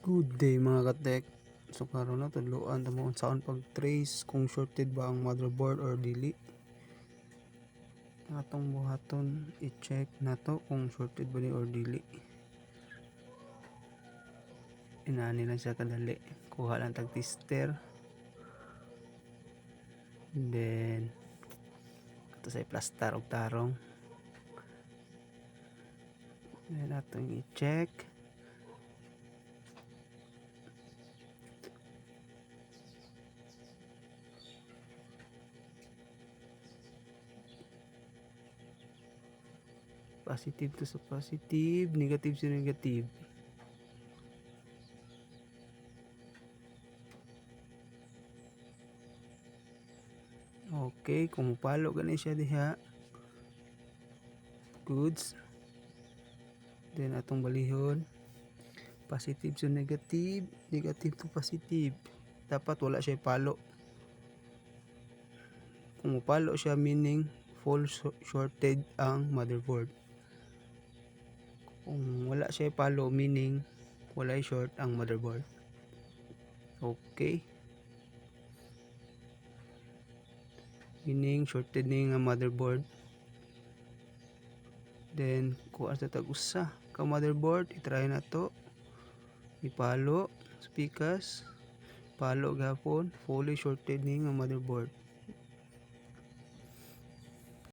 Good day mga katek. So karon na tudloan ta mo unsaon pag-trace kung shorted ba ang motherboard or dili. Atong buhaton i-check nato kung shorted ba ni or dili. Inani lang siya kadali. Kuha lang tag tester. Then ato sa plaster og tarong. Then atong i-check. Positive to sa positive, negative sa negative. Okay, kung palo gani siya diha. Goods. Then atong balihon. Positive to negative, negative to positive. Dapat wala siya palo. Kung palo siya meaning full shorted ang motherboard. Kung wala siya palo meaning wala short ang motherboard. Okay. Meaning shorted ning ang motherboard. Then kuha sa tag-usa ka motherboard, i-try na to. Ipalo, speakers, palo gapon, fully shorted ning ang motherboard.